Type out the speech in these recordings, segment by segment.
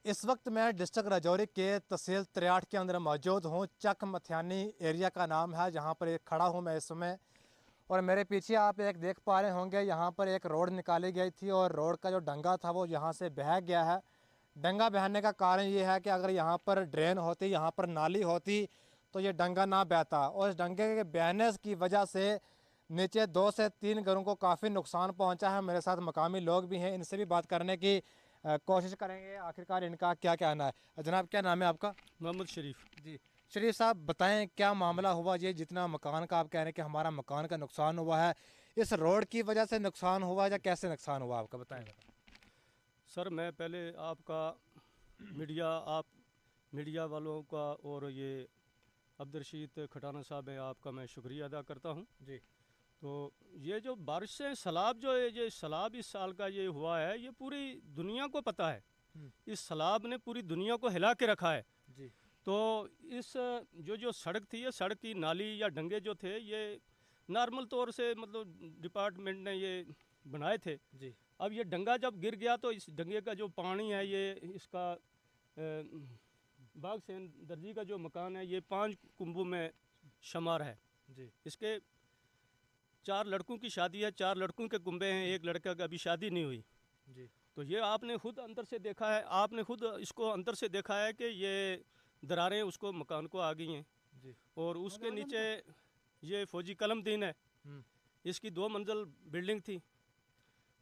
इस वक्त मैं डिस्ट्रिक्ट राजौरी के तहसील त्रियाठ के अंदर मौजूद हूँ। चक मथियानी एरिया का नाम है, जहाँ पर एक खड़ा हूँ मैं इस समय। और मेरे पीछे आप एक देख पा रहे होंगे, यहाँ पर एक रोड निकाली गई थी और रोड का जो डंगा था वो यहाँ से बह गया है। डंगा बहने का कारण ये है कि अगर यहाँ पर ड्रेन होती, यहाँ पर नाली होती, तो ये डंगा ना बहता। और इस डंगे के बहने की वजह से नीचे 2 से 3 घरों को काफ़ी नुकसान पहुँचा है। मेरे साथ मकामी लोग भी हैं, इनसे भी बात करने की कोशिश करेंगे आखिरकार इनका क्या कहना है। जनाब, क्या नाम है आपका? मोहम्मद शरीफ। जी, शरीफ साहब बताएं, क्या मामला हुआ? ये जितना मकान का आप कह रहे हैं कि हमारा मकान का नुकसान हुआ है, इस रोड की वजह से नुकसान हुआ या कैसे नुकसान हुआ आपका, बताएं। सर, मैं पहले आपका मीडिया वालों का और ये अब्दुलरशीद खटाना साहब है, आपका मैं शुक्रिया अदा करता हूँ जी। तो ये जो बारिश से सैलाब जो है, ये सैलाब इस साल का ये हुआ है, ये पूरी दुनिया को पता है। इस सैलाब ने पूरी दुनिया को हिला के रखा है जी। तो इस जो सड़क थी, ये सड़क की नाली या डंगे जो थे, ये नॉर्मल तौर से मतलब डिपार्टमेंट ने ये बनाए थे जी। अब ये डंगा जब गिर गया तो इस डंगे का जो पानी है, ये इसका बाग सेन दर्जी का जो मकान है, ये 5 कुंभों में शुमार है जी। इसके 4 लड़कों की शादी है, 4 लड़कों के कुंभे हैं, एक लड़का का अभी शादी नहीं हुई जी। तो ये आपने खुद अंदर से देखा है, आपने खुद इसको अंदर से देखा है कि ये दरारें उसको मकान को आ गई हैं जी। और उसके नीचे ये फौजी कलमदीन है, इसकी 2 मंजिल बिल्डिंग थी।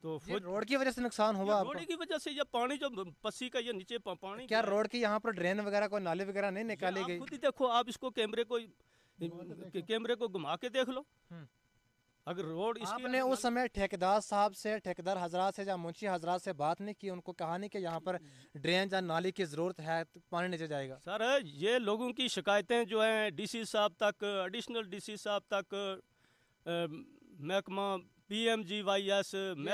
तो रोड की वजह से नुकसान हुआ? रोड की वजह से ये पानी जो पसी का ये नीचे पानी, क्या रोड की यहाँ पर ड्रेन वगैरह कोई नाली वगैरह नहीं निकाली गई? खुद ही देखो, आप इसको कैमरे को घुमा के देख लो। अगर रोड आपने उस समय ठेकेदार साहब से, ठेकेदार हजरात से या मुंशी हजरात से बात नहीं की? उनको कहा नहीं कि यहाँ पर ड्रेन या नाली की ज़रूरत है, तो पानी नीचे जाएगा? सर, ये लोगों की शिकायतें जो हैं डीसी साहब तक, एडिशनल डीसी साहब तक, महकमा PMGYS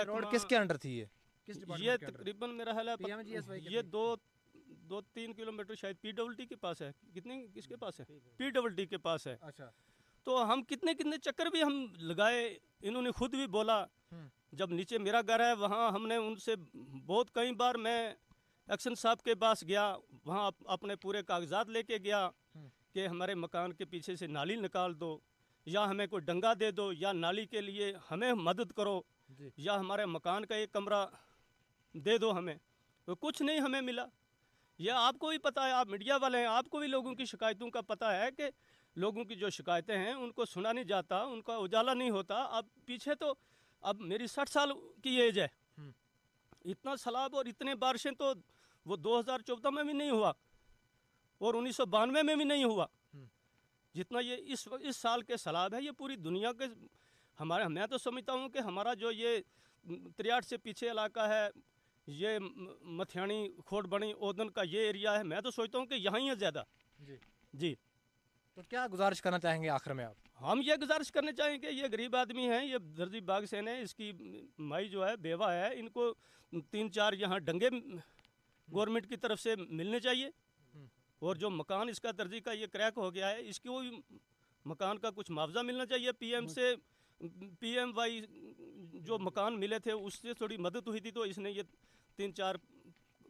रोड किसके अंडर थी? ये तकरीबन मेरा ख्याल है ये 2-3 किलोमीटर शायद PWD के पास है। किसके पास है? PWD के पास है। अच्छा। तो हम कितने चक्कर भी हम लगाए, इन्होंने खुद भी बोला। जब नीचे मेरा घर है, वहाँ हमने उनसे बहुत कई बार मैं एक्शन साहब के पास गया, वहाँ अपने पूरे कागजात लेके गया कि हमारे मकान के पीछे से नाली निकाल दो, या हमें कोई डंगा दे दो, या नाली के लिए हमें मदद करो, या हमारे मकान का एक कमरा दे दो हमें। तो कुछ नहीं हमें मिला। यह आपको भी पता है, आप मीडिया वाले हैं, आपको भी लोगों की शिकायतों का पता है कि लोगों की जो शिकायतें हैं उनको सुना नहीं जाता, उनका उजाला नहीं होता। अब पीछे तो अब मेरी 60 साल की एज है, इतना सैलाब और इतने बारिशें तो वो 2014 में भी नहीं हुआ और 1992 में भी नहीं हुआ जितना ये इस साल के सैलाब है। ये पूरी दुनिया के मैं तो समझता हूँ कि हमारा जो ये त्रियाठ से पीछे इलाका है, ये मथियानी, खोट बनी, ओदन का ये एरिया है, मैं तो सोचता हूँ कि यहाँ ही है ज़्यादा। जी। तो क्या गुजारिश करना चाहेंगे आखिर में आप? हम ये गुजारिश करने चाहेंगे, ये गरीब आदमी हैं, ये दर्जी बाग सेन है, इसकी माई जो है बेवा है, इनको 3-4 यहाँ डंगे गवर्नमेंट की तरफ से मिलने चाहिए। और जो मकान इसका दर्जी का ये क्रैक हो गया है, इसको मकान का कुछ मुआवजा मिलना चाहिए। PMY जो मकान मिले थे उससे थोड़ी मदद हुई थी, तो इसने ये 3-4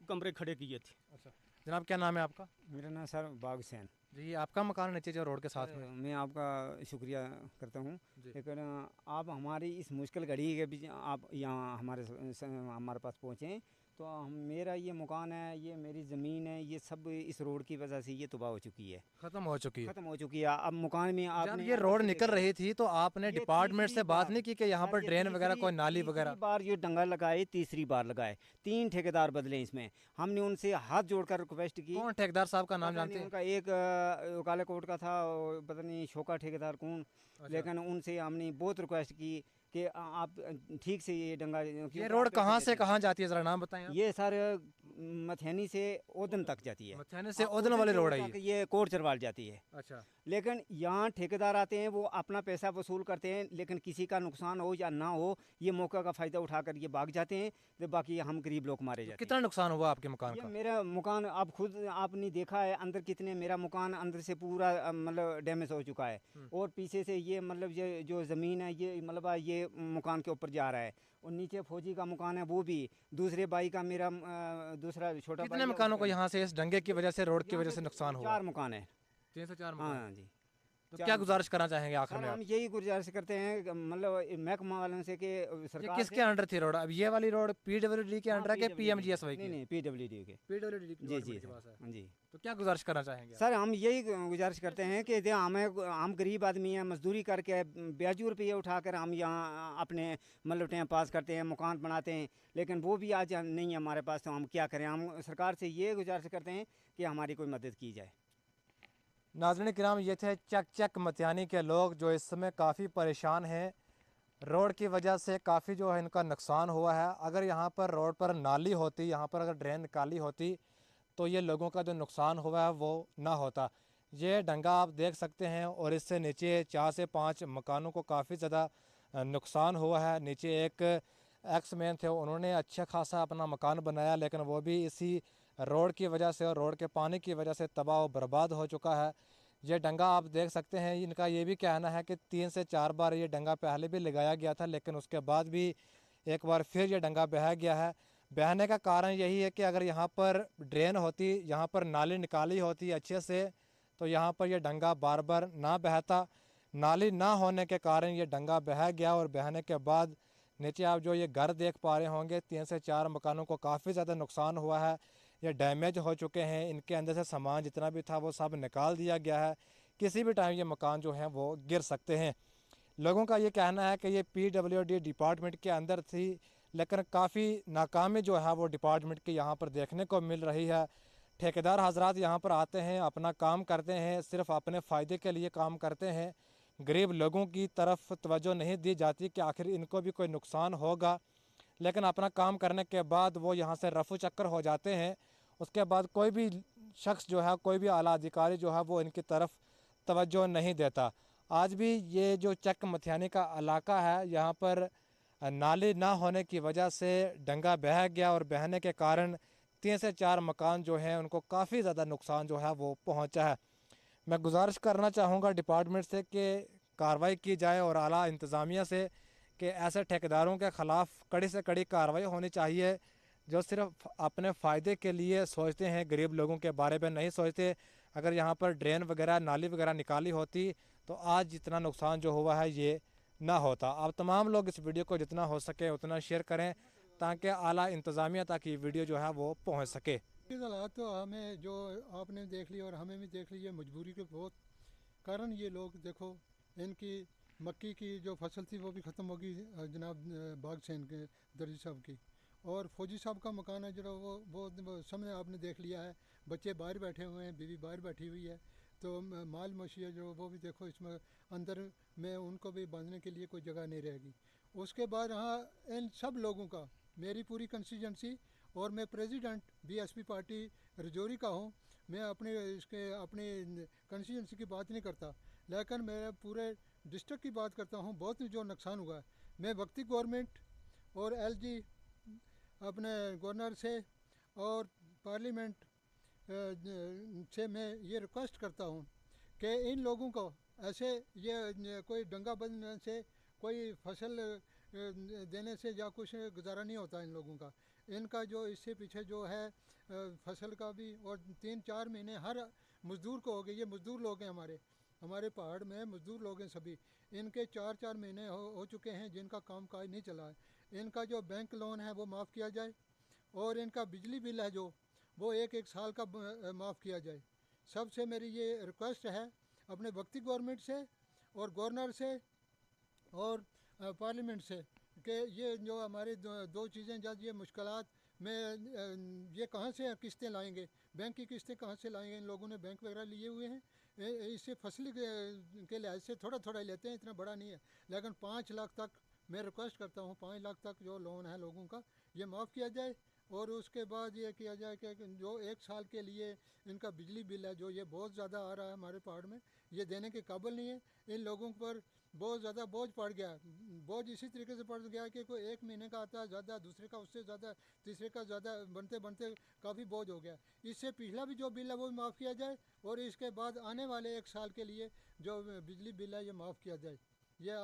कमरे खड़े किए थे। अच्छा जनाब, क्या नाम है आपका? मेरा नाम सर बाग सेन जी। आपका मकान नीचे जो रोड के साथ में? मैं आपका शुक्रिया करता हूँ, लेकिन आप हमारी इस मुश्किल घड़ी के बीच आप यहाँ हमारे पास पहुँचे, तो मेरा ये मकान है, ये मेरी ज़मीन है, ये सब इस रोड की वजह से ये तबाह हो चुकी है, ख़त्म हो चुकी है। अब मकान में आपने ये रोड निकल रही थी तो आपने डिपार्टमेंट से बात नहीं की कि यहाँ पर ड्रेन वगैरह कोई नाली वगैरह? बार ये डंगा लगाए, तीसरी बार लगाए, 3 ठेकेदार बदले इसमें। हमने उनसे हाथ जोड़कर रिक्वेस्ट की। कौन ठेकेदार साहब का नाम जानते हैं? उनका एक कालाकोट का था, पता नहीं शोका ठेकेदार कौन। लेकिन उनसे हमने बहुत रिक्वेस्ट की कि आप ठीक से ये डंगा। ये रोड कहाँ से कहाँ जाती है, जरा नाम बताएं? ये सर मथियानी से ओदन तक जाती है। मथियानी से ओदन वाली रोड है ये कोट चरवाल जाती है। अच्छा। लेकिन यहाँ ठेकेदार आते हैं, वो अपना पैसा वसूल करते हैं, लेकिन किसी का नुकसान हो या ना हो, ये मौका का फ़ायदा उठाकर ये भाग जाते हैं, तो बाकी हम गरीब लोग मारे जाते हैं। कितना नुकसान हुआ आपके मकान का? मेरा मकान आप खुद आपने देखा है अंदर कितने, मेरा मकान अंदर से पूरा मतलब डैमेज हो चुका है, और पीछे से ये मतलब ये जो ज़मीन है, ये मतलब ये मकान के ऊपर जा रहा है, और नीचे फौजी का मकान है, वो भी दूसरे भाई का, मेरा दूसरा छोटा कितने भाई है, मकानों को उसका- यहाँ से इस दंगे की वजह से, रोड की यहाँ वजह पे से नुकसान हुआ? 4 मकान है। 3 से 4 मकान। हाँ जी। तो चार क्या मकान। गुजारिश करना चाहेंगे आखिर सर में आप? हम यही गुजारिश करते हैं मतलब महकमा वालों से कि ये सरकार किसके से। अंडर थी रोड? अब ये वाली रोड पीडब्ल्यूडी के हाँ, अंडर है कि PWD पीएमजीएसवाई नहीं की? नहीं PWD के। पीडब्ल्यूडी जी डिपार्टमेंट के सर, पास है। हाँ जी। तो क्या गुजारिश करना चाहेंगे आप? सर हम यही गुजारिश करते हैं कि हम गरीब आदमी हैं, मजदूरी करके ब्याजू रुपये उठाकर हम यहाँ अपने मतलब टाइम पास करते हैं, मकान बनाते हैं, लेकिन वो भी आज नहीं है हमारे पास, तो हम क्या करें। हम सरकार से ये गुजारिश करते हैं कि हमारी कोई मदद की जाए। नाज़रीन किराम, ये थे चक चक मतियानी के लोग जो इस समय काफ़ी परेशान हैं। रोड की वजह से काफ़ी जो है इनका नुकसान हुआ है। अगर यहाँ पर रोड पर नाली होती, यहाँ पर अगर ड्रेन निकाली होती, तो ये लोगों का जो नुकसान हुआ है वो ना होता। ये डंगा आप देख सकते हैं और इससे नीचे 4 से 5 मकानों को काफ़ी ज़्यादा नुकसान हुआ है। नीचे एक एक्समैन थे, उन्होंने अच्छा खासा अपना मकान बनाया, लेकिन वो भी इसी रोड की वजह से और रोड के पानी की वजह से तबाह और बर्बाद हो चुका है। ये डंगा आप देख सकते हैं, इनका ये भी कहना है कि 3 से 4 बार ये डंगा पहले भी लगाया गया था, लेकिन उसके बाद भी एक बार फिर ये डंगा बह गया है। बहने का कारण यही है कि अगर यहाँ पर ड्रेन होती, यहाँ पर नाली निकाली होती अच्छे से, तो यहाँ पर ये डंगा बार बार ना बहता। नाली ना होने के कारण ये डंगा बह गया और बहने के बाद नीचे आप जो ये घर देख पा रहे होंगे, 3 से 4 मकानों को काफ़ी ज़्यादा नुकसान हुआ है। ये डैमेज हो चुके हैं, इनके अंदर से सामान जितना भी था वो सब निकाल दिया गया है। किसी भी टाइम ये मकान जो हैं वो गिर सकते हैं। लोगों का ये कहना है कि ये पीडब्ल्यूडी डिपार्टमेंट के अंदर थी, लेकिन काफ़ी नाकामी जो है वो डिपार्टमेंट की यहाँ पर देखने को मिल रही है। ठेकेदार हजरात यहाँ पर आते हैं, अपना काम करते हैं, सिर्फ अपने फ़ायदे के लिए काम करते हैं। गरीब लोगों की तरफ तवज्जो नहीं दी जाती कि आखिर इनको भी कोई नुकसान होगा, लेकिन अपना काम करने के बाद वो यहाँ से रफू चक्कर हो जाते हैं। उसके बाद कोई भी शख्स जो है, कोई भी आला अधिकारी जो है वो इनकी तरफ तवज्जो नहीं देता। आज भी ये जो चक मथियानी का इलाका है, यहाँ पर नाली ना होने की वजह से डंगा बह गया और बहने के कारण 3 से 4 मकान जो हैं उनको काफ़ी ज़्यादा नुकसान जो है वो पहुँचा है। मैं गुजारिश करना चाहूँगा डिपार्टमेंट से कि कार्रवाई की जाए और आला इंतज़ामिया से कि ऐसे ठेकेदारों के ख़िलाफ़ कड़ी से कड़ी कार्रवाई होनी चाहिए जो सिर्फ अपने फ़ायदे के लिए सोचते हैं, गरीब लोगों के बारे में नहीं सोचते। अगर यहाँ पर ड्रेन वगैरह, नाली वगैरह निकाली होती तो आज जितना नुकसान जो हुआ है ये ना होता। आप तमाम लोग इस वीडियो को जितना हो सके उतना शेयर करें ताकि आला इंतज़ामिया तक ये वीडियो जो है वो पहुँच सके। हालात तो हमें जो आपने देख लिया और हमें भी देख ली, मजबूरी के बहुत कारण ये लोग देखो, इनकी मक्की की जो फसल थी वो भी ख़त्म हो गई जनाब बाग सैन के दर्जी साहब की, और फौजी साहब का मकान है जो वो सामने आपने देख लिया है। बच्चे बाहर बैठे हुए हैं, बीवी बाहर बैठी हुई है, तो माल मछिया जो वो भी देखो इसमें अंदर में उनको भी बांधने के लिए कोई जगह नहीं रहेगी। उसके बाद हाँ, इन सब लोगों का, मेरी पूरी कंस्टिट्यूंसी और मैं प्रेसिडेंट बीएसपी पार्टी रजौरी का हूँ। मैं अपनी कंस्टिट्यूंसी की बात नहीं करता, लेकिन मैं पूरे डिस्ट्रिक्ट की बात करता हूँ। बहुत जो नुकसान हुआ है, मैं वक्ती गवर्नमेंट और एलजी अपने गवर्नर से और पार्लियामेंट से मैं ये रिक्वेस्ट करता हूँ कि इन लोगों को ऐसे ये कोई दंगा बनने से, कोई फसल देने से या कुछ गुजारा नहीं होता इन लोगों का। इनका जो इससे पीछे जो है फसल का भी, और 3-4 महीने हर मज़दूर को हो गए। ये मज़दूर लोग हैं, हमारे पहाड़ में मज़दूर लोग हैं सभी। इनके 4-4 महीने हो चुके हैं जिनका काम काज नहीं चला है। इनका जो बैंक लोन है वो माफ़ किया जाए, और इनका बिजली बिल है जो वो 1-1 साल का माफ़ किया जाए। सबसे मेरी ये रिक्वेस्ट है अपने वक्ती गवर्नमेंट से और गवर्नर से और पार्लियामेंट से कि ये जो हमारी दो चीज़ें, जब ये मुश्किलात में ये कहाँ से किस्तें लाएंगे, बैंक की किस्तें कहाँ से लाएंगे। इन लोगों ने बैंक वगैरह लिए हुए हैं, इससे फसल के लिहाज से थोड़ा थोड़ा लेते हैं, इतना बड़ा नहीं है। लेकिन 5 लाख तक मैं रिक्वेस्ट करता हूँ, 5 लाख तक जो लोन है लोगों का ये माफ़ किया जाए। और उसके बाद ये किया जाए कि जो 1 साल के लिए इनका बिजली बिल है जो ये बहुत ज़्यादा आ रहा है हमारे पहाड़ में, ये देने के काबिल नहीं है। इन लोगों पर बहुत ज़्यादा बोझ पड़ गया। बोझ इसी तरीके से पड़ गया कि कोई 1 महीने का आता है ज़्यादा, दूसरे का उससे ज़्यादा, तीसरे का ज़्यादा, बनते बनते काफ़ी बोझ हो गया। इससे पिछला भी जो बिल है वो भी माफ़ किया जाए, और इसके बाद आने वाले 1 साल के लिए जो बिजली बिल है ये माफ़ किया जाए। ये